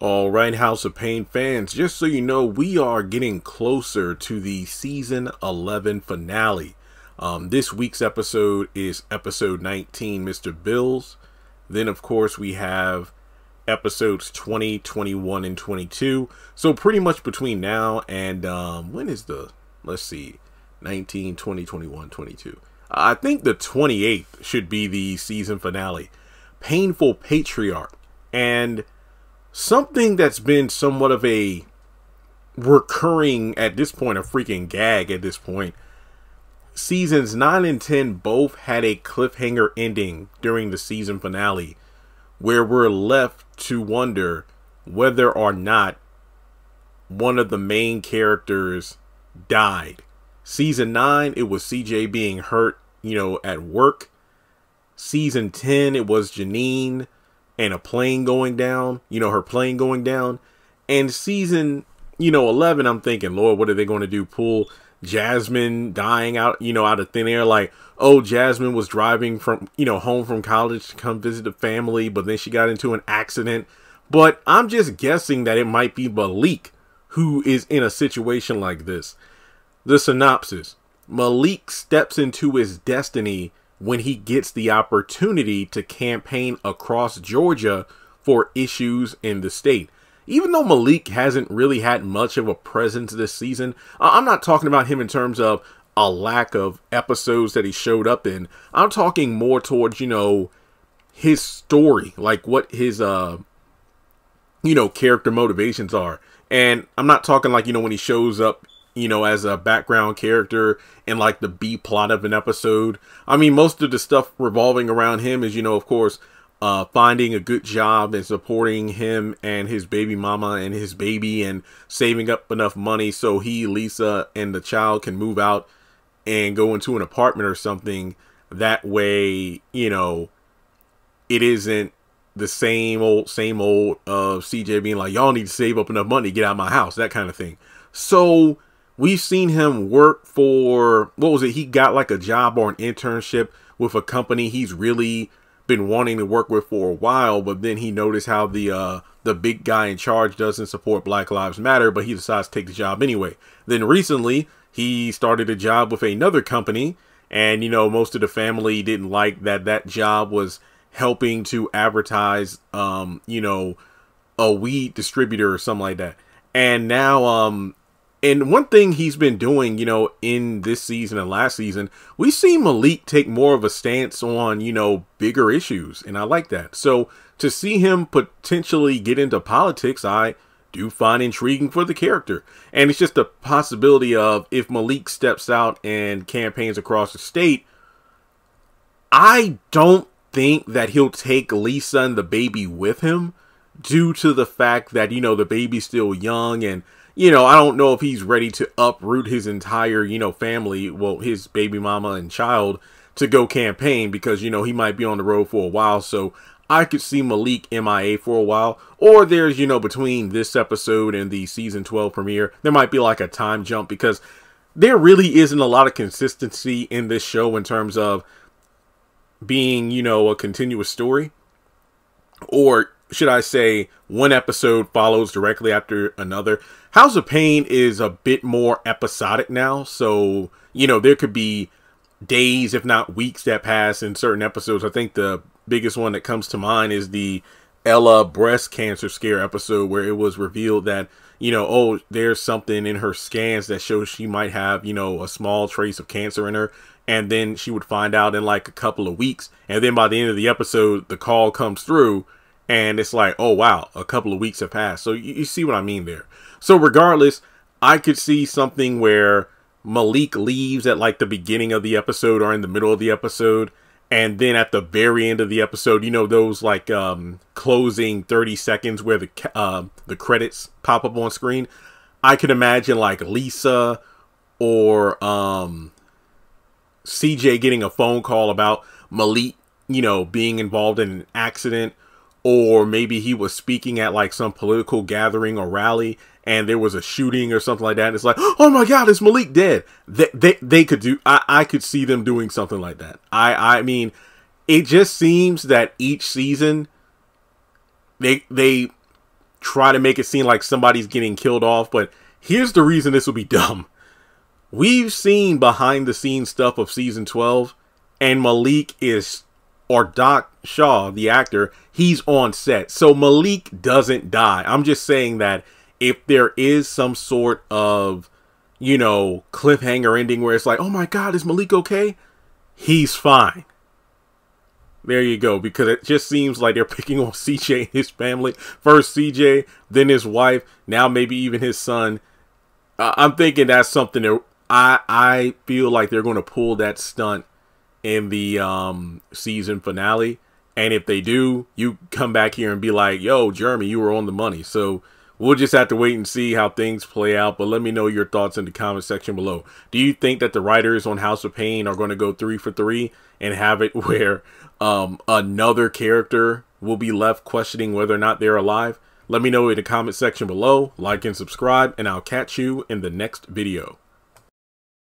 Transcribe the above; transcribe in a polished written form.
All right, House of Payne fans, just so you know, we are getting closer to the season 11 finale. This week's episode is episode 19, Mr. Bills. Then, of course, we have episodes 20, 21, and 22. So pretty much between now and, when is let's see, 19, 20, 21, 22. I think the 28th should be the season finale. Painful Patriarch. And something that's been somewhat of a recurring, at this point, a freaking gag at this point. Seasons 9 and 10 both had a cliffhanger ending during the season finale, where we're left to wonder whether or not one of the main characters died. Season 9, it was CJ being hurt, at work. Season 10, it was Janine and a plane going down, her plane going down. And season, 11, I'm thinking, Lord, what are they going to do? Pull Jasmine dying out, out of thin air? Like, oh, Jasmine was driving from, home from college to come visit the family, but then she got into an accident. But I'm just guessing that it might be Malik who is in a situation like this. The synopsis: Malik steps into his destiny when he gets the opportunity to campaign across Georgia for issues in the state. Even though Malik hasn't really had much of a presence this season, I'm not talking about him in terms of a lack of episodes that he showed up in. I'm talking more towards, his story, like what his, character motivations are. And I'm not talking like, when he shows up, as a background character in like the B plot of an episode. I mean, most of the stuff revolving around him is, of course, finding a good job and supporting him and his baby mama and his baby and saving up enough money so he, Lisa, and the child can move out and go into an apartment or something. That way, it isn't the same old of CJ being like, y'all need to save up enough money to get out of my house, that kind of thing. So we've seen him work for, what was it? He got like a job or an internship with a company he's really been wanting to work with for a while, but then he noticed how the big guy in charge doesn't support Black Lives Matter, but he decides to take the job anyway. Then recently, he started a job with another company, and, most of the family didn't like that job was helping to advertise, a weed distributor or something like that. And now, and one thing he's been doing, in this season and last season, we've seen Malik take more of a stance on, bigger issues. And I like that. So to see him potentially get into politics, I do find intriguing for the character. And it's just a possibility of, if Malik steps out and campaigns across the state, I don't think that he'll take Lisa and the baby with him, due to the fact that, the baby's still young, and I don't know if he's ready to uproot his entire, family, well, his baby mama and child, to go campaign, because, he might be on the road for a while. So I could see Malik MIA for a while. Or there's, between this episode and the season 12 premiere, there might be like a time jump, because there really isn't a lot of consistency in this show in terms of being, a continuous story. Or should I say, one episode follows directly after another. House of Payne is a bit more episodic now. So, there could be days, if not weeks, that pass in certain episodes. I think the biggest one that comes to mind is the Ella breast cancer scare episode, where it was revealed that, oh, there's something in her scans that shows she might have, a small trace of cancer in her. And then she would find out in like a couple of weeks. And then by the end of the episode, the call comes through. And it's like, oh, wow, a couple of weeks have passed. So you see what I mean there. So regardless, I could see something where Malik leaves at like the beginning of the episode or in the middle of the episode. And then at the very end of the episode, those like closing 30 seconds where the credits pop up on screen. I could imagine like Lisa or CJ getting a phone call about Malik, being involved in an accident. Or maybe he was speaking at like some political gathering or rally, and there was a shooting or something like that. And it's like, oh my God, is Malik dead? They could do, I could see them doing something like that. I mean, it just seems that each season they try to make it seem like somebody's getting killed off. But here's the reason this will be dumb. We've seen behind the scenes stuff of season 12, and Malik is, or Doc Shaw, the actor, he's on set. So Malik doesn't die. I'm just saying that if there is some sort of, you know, cliffhanger ending where it's like, oh my God, is Malik okay? He's fine. There you go, because it just seems like they're picking on CJ and his family. First CJ, then his wife, now maybe even his son. I'm thinking that's something that I feel like they're going to pull that stunt in the season finale. And if they do, you come back here and be like, yo, Jeremy, you were on the money. So we'll just have to wait and see how things play out. But let me know your thoughts in the comment section below. Do you think that the writers on House of Payne are going to go 3 for 3 and have it where another character will be left questioning whether or not they're alive? Let me know in the comment section below. Like and subscribe, and I'll catch you in the next video.